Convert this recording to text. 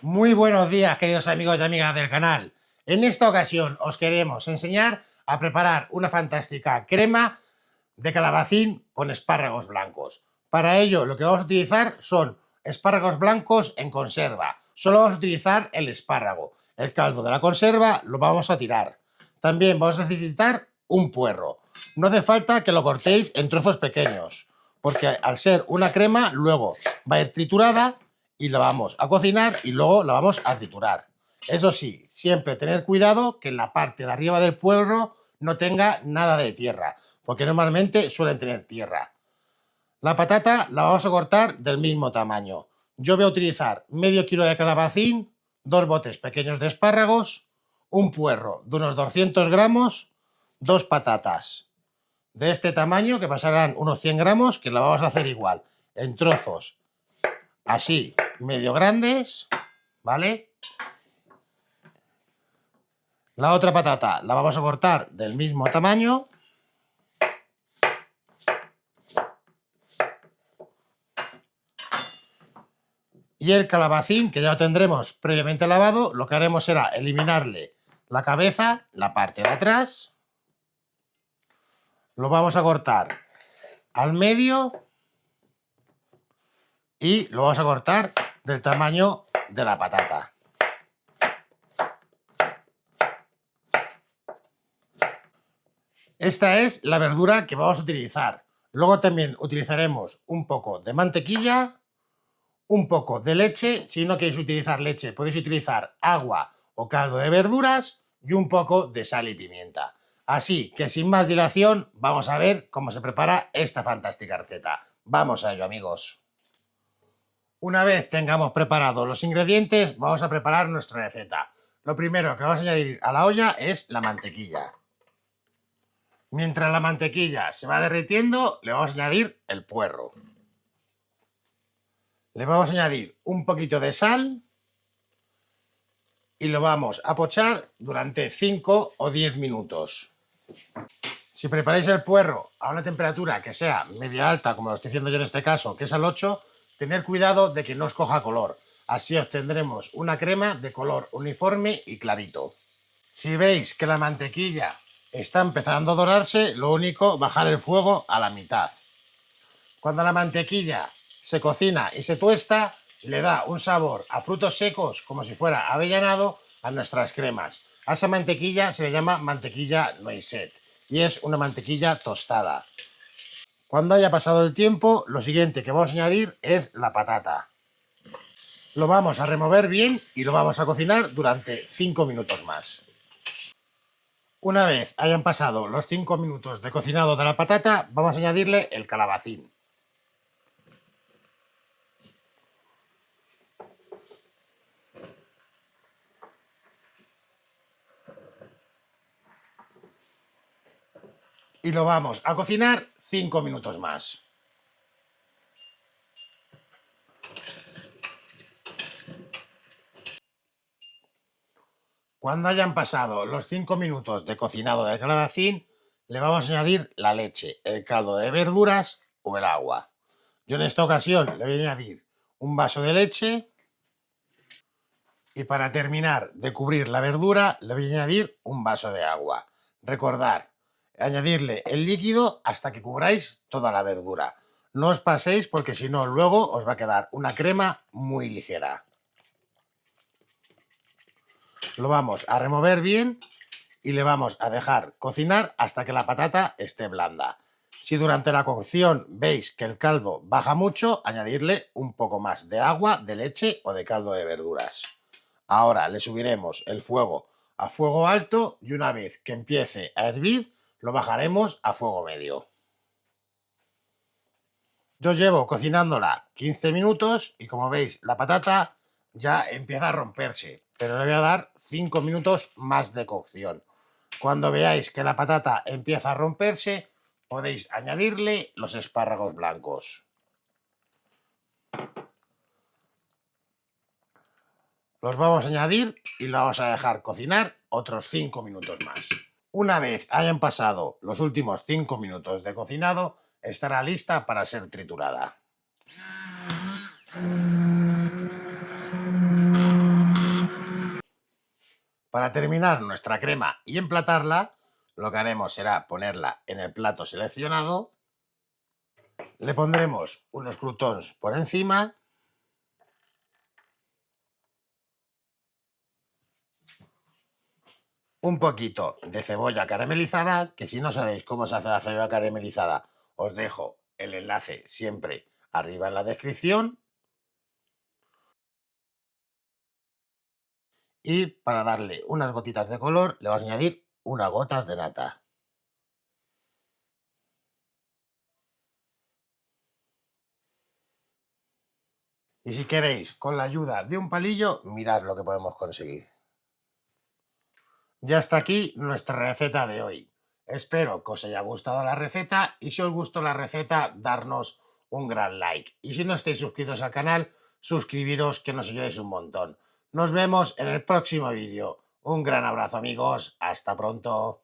Muy buenos días, queridos amigos y amigas del canal. En esta ocasión os queremos enseñar a preparar una fantástica crema de calabacín con espárragos blancos. Para ello lo que vamos a utilizar son espárragos blancos en conserva. Solo vamos a utilizar el espárrago. El caldo de la conserva lo vamos a tirar. También vamos a necesitar un puerro. No hace falta que lo cortéis en trozos pequeños, porque al ser una crema luego va a ir triturada y la vamos a cocinar y luego la vamos a triturar. Eso sí, siempre tener cuidado que en la parte de arriba del puerro no tenga nada de tierra, porque normalmente suelen tener tierra. La patata la vamos a cortar del mismo tamaño. Yo voy a utilizar medio kilo de calabacín, 2 botes pequeños de espárragos, un puerro de unos 200 gramos, 2 patatas de este tamaño que pasarán unos 100 gramos, que la vamos a hacer igual, en trozos así, medio grandes, ¿vale? La otra patata la vamos a cortar del mismo tamaño. Y el calabacín, que ya lo tendremos previamente lavado, lo que haremos será eliminarle la cabeza, la parte de atrás. Lo vamos a cortar al medio y lo vamos a cortar del tamaño de la patata. Esta es la verdura que vamos a utilizar. Luego también utilizaremos un poco de mantequilla, un poco de leche. Si no queréis utilizar leche, podéis utilizar agua o caldo de verduras y un poco de sal y pimienta. Así que sin más dilación, vamos a ver cómo se prepara esta fantástica receta. Vamos a ello, amigos. Una vez tengamos preparados los ingredientes, vamos a preparar nuestra receta. Lo primero que vamos a añadir a la olla es la mantequilla. Mientras la mantequilla se va derritiendo, le vamos a añadir el puerro. Le vamos a añadir un poquito de sal y lo vamos a pochar durante 5 o 10 minutos. Si preparáis el puerro a una temperatura que sea media alta, como lo estoy haciendo yo en este caso, que es al 8, tener cuidado de que no os coja color. Así obtendremos una crema de color uniforme y clarito. Si veis que la mantequilla está empezando a dorarse, lo único, bajar el fuego a la mitad. Cuando la mantequilla se cocina y se tuesta, le da un sabor a frutos secos, como si fuera avellanado, a nuestras cremas. A esa mantequilla se le llama mantequilla noisette y es una mantequilla tostada. Cuando haya pasado el tiempo, lo siguiente que vamos a añadir es la patata. Lo vamos a remover bien y lo vamos a cocinar durante 5 minutos más. Una vez hayan pasado los 5 minutos de cocinado de la patata, vamos a añadirle el calabacín. Y lo vamos a cocinar 5 minutos más. Cuando hayan pasado los 5 minutos de cocinado del calabacín, le vamos a añadir la leche, el caldo de verduras o el agua. Yo en esta ocasión le voy a añadir un vaso de leche y para terminar de cubrir la verdura le voy a añadir un vaso de agua. Recordad, añadirle el líquido hasta que cubráis toda la verdura. No os paséis porque si no luego os va a quedar una crema muy ligera. Lo vamos a remover bien y le vamos a dejar cocinar hasta que la patata esté blanda. Si durante la cocción veis que el caldo baja mucho, añadirle un poco más de agua, de leche o de caldo de verduras. Ahora le subiremos el fuego a fuego alto y una vez que empiece a hervir, lo bajaremos a fuego medio. Yo llevo cocinándola 15 minutos y como veis la patata ya empieza a romperse, pero le voy a dar 5 minutos más de cocción. Cuando veáis que la patata empieza a romperse, podéis añadirle los espárragos blancos. Los vamos a añadir y lo vamos a dejar cocinar otros 5 minutos más. Una vez hayan pasado los últimos 5 minutos de cocinado, estará lista para ser triturada. Para terminar nuestra crema y emplatarla, lo que haremos será ponerla en el plato seleccionado. Le pondremos unos croutons por encima. Un poquito de cebolla caramelizada, que si no sabéis cómo se hace la cebolla caramelizada, os dejo el enlace siempre arriba en la descripción. Y para darle unas gotitas de color, le vamos a añadir unas gotas de nata. Y si queréis, con la ayuda de un palillo, mirad lo que podemos conseguir. Ya está aquí nuestra receta de hoy. Espero que os haya gustado la receta y si os gustó la receta, darnos un gran like. Y si no estáis suscritos al canal, suscribiros que nos ayudéis un montón. Nos vemos en el próximo vídeo. Un gran abrazo amigos, hasta pronto.